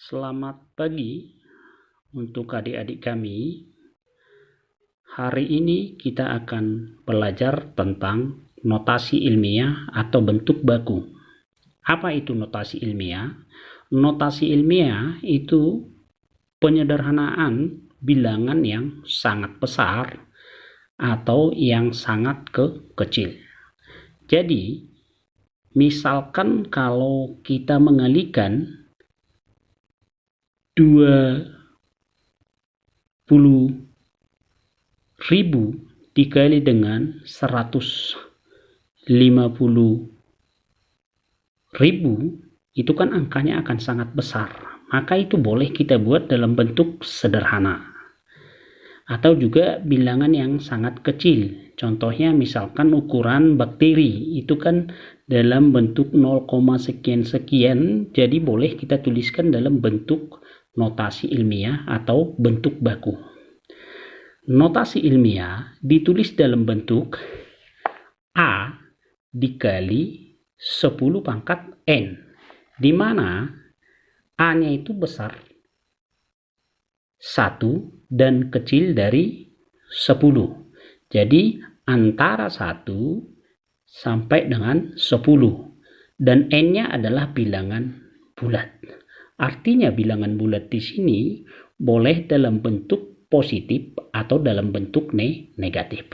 Selamat pagi untuk adik-adik kami. Hari ini kita akan belajar tentang notasi ilmiah atau bentuk baku. Apa itu notasi ilmiah? Notasi ilmiah itu penyederhanaan bilangan yang sangat besar atau yang sangat kecil. Jadi, misalkan kalau kita mengalikan 20.000 dikali dengan 150.000, itu kan angkanya akan sangat besar. Maka itu boleh kita buat dalam bentuk sederhana. Atau juga bilangan yang sangat kecil. Contohnya misalkan ukuran bakteri, itu kan dalam bentuk 0, sekian-sekian, jadi boleh kita tuliskan dalam bentuk notasi ilmiah atau bentuk baku. Notasi ilmiah ditulis dalam bentuk A dikali 10 pangkat N, di mana A-nya itu besar 1 dan kecil dari 10. Jadi antara 1 sampai dengan 10. Dan N-nya adalah bilangan bulat. Artinya bilangan bulat di sini boleh dalam bentuk positif atau dalam bentuk negatif.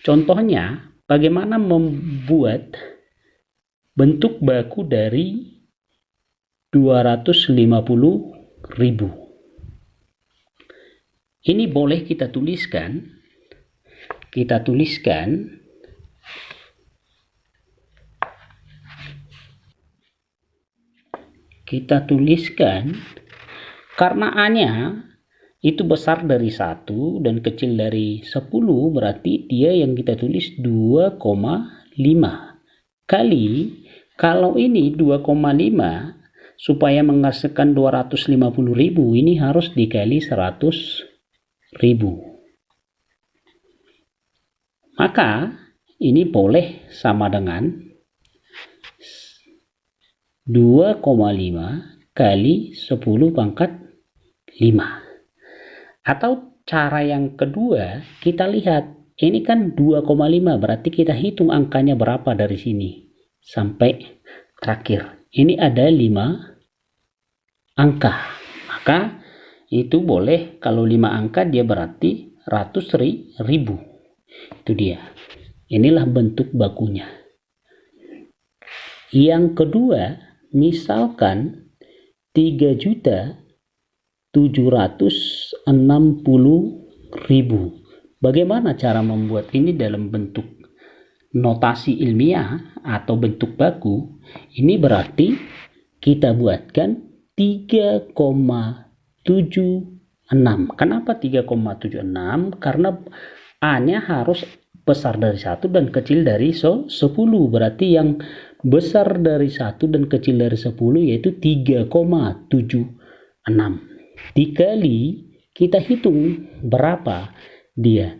Contohnya, bagaimana membuat bentuk baku dari 250.000. Ini boleh kita tuliskan. Kita tuliskan karena A-nya itu besar dari 1 dan kecil dari 10, berarti dia yang kita tulis 2,5 kali, kalau ini 2,5 supaya menghasilkan 250.000, ini harus dikali 100.000. Maka ini boleh sama dengan 2,5 kali 10 pangkat 5. Atau cara yang kedua, kita lihat ini kan 2,5, berarti kita hitung angkanya berapa dari sini sampai terakhir. Ini ada 5 angka. Maka itu boleh, kalau 5 angka dia berarti 100.000. Itu dia. Inilah bentuk bakunya. Yang kedua, misalkan 3.760.000. Bagaimana cara membuat ini dalam bentuk notasi ilmiah atau bentuk baku? Ini berarti kita buatkan 3,76. Kenapa 3,76? Karena A-nya harus besar dari 1 dan kecil dari 10. Berarti yang besar dari 1 dan kecil dari 10 yaitu 3,76. Dikali, kita hitung berapa dia.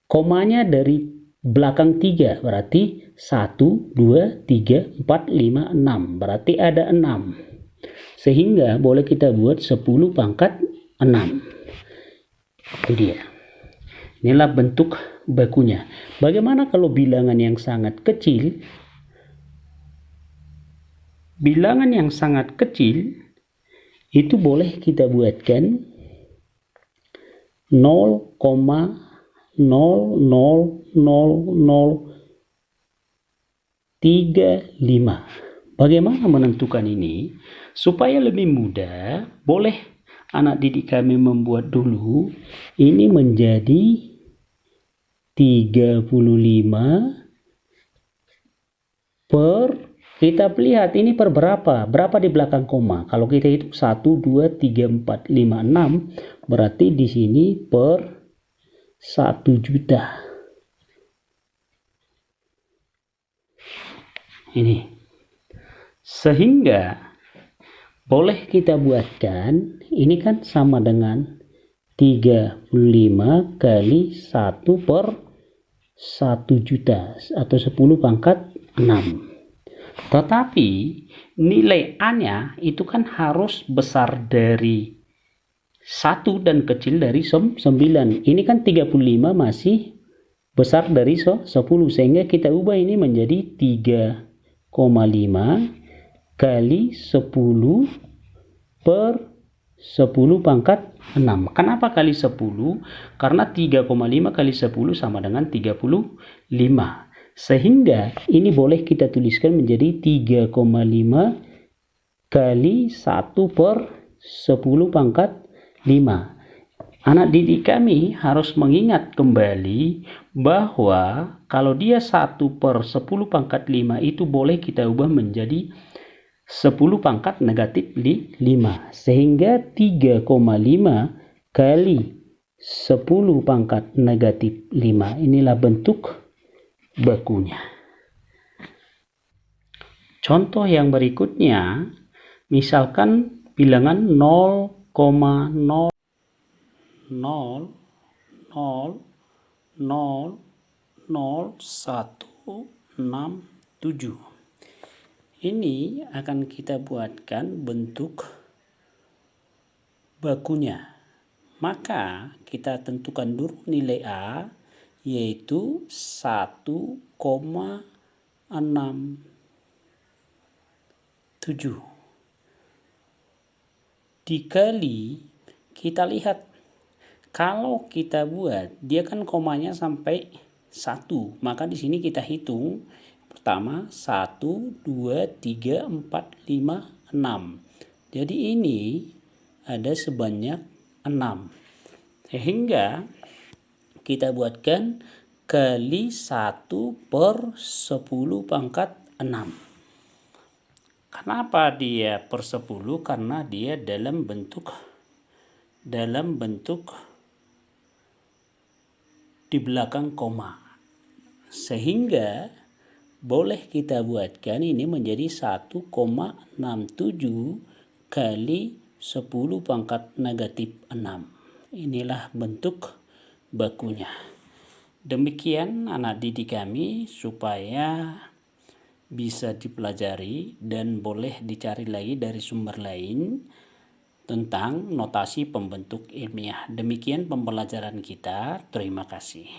Komanya dari belakang 3, berarti 1, 2, 3, 4, 5, 6. Berarti ada 6. Sehingga boleh kita buat 10 pangkat 6. Itu dia. Inilah bentuk bakunya. Bagaimana kalau bilangan yang sangat kecil? Bilangan yang sangat kecil itu boleh kita buatkan 0,00035. Bagaimana menentukan ini? Supaya lebih mudah, boleh anak didik kami membuat dulu ini menjadi 35 per, kita lihat ini per berapa di belakang koma. Kalau kita hitung 1, 2, 3, 4, 5, 6, berarti di sini per 1 juta. Ini. Sehingga boleh kita buatkan, ini kan sama dengan 35 kali 1 per 1 juta atau 10 pangkat 6. Tetapi nilai A-nya itu kan harus besar dari 1 dan kecil dari 9. Ini kan 35 masih besar dari 10, sehingga kita ubah ini menjadi 3,5 kali 10 per 10 pangkat 6. Kenapa kali 10? Karena 3,5 kali 10 sama dengan 35. Sehingga ini boleh kita tuliskan menjadi 3,5 kali 1 per 10 pangkat 5. Anak didik kami harus mengingat kembali bahwa kalau dia 1 per 10 pangkat 5 itu boleh kita ubah menjadi 10 pangkat negatif 5. Sehingga 3,5 kali 10 pangkat negatif 5. Inilah bentuk bakunya. Contoh yang berikutnya, misalkan bilangan 0,0000167. Ini akan kita buatkan bentuk bakunya. Maka kita tentukan dulu nilai A, yaitu 1,67 dikali, kita lihat kalau kita buat dia kan komanya sampai 1, maka di sini kita hitung pertama 1, 2, 3, 4, 5, 6. Jadi ini ada sebanyak 6. Sehingga kita buatkan kali 1 per 10 pangkat 6. Kenapa dia per 10? Karena dia dalam bentuk di belakang koma. Sehingga boleh kita buatkan ini menjadi 1,67 kali 10 pangkat negatif 6. Inilah bentuk bakunya. Demikian anak didik kami, supaya bisa dipelajari dan boleh dicari lagi dari sumber lain tentang notasi pembentuk ilmiah. Demikian pembelajaran kita. Terima kasih.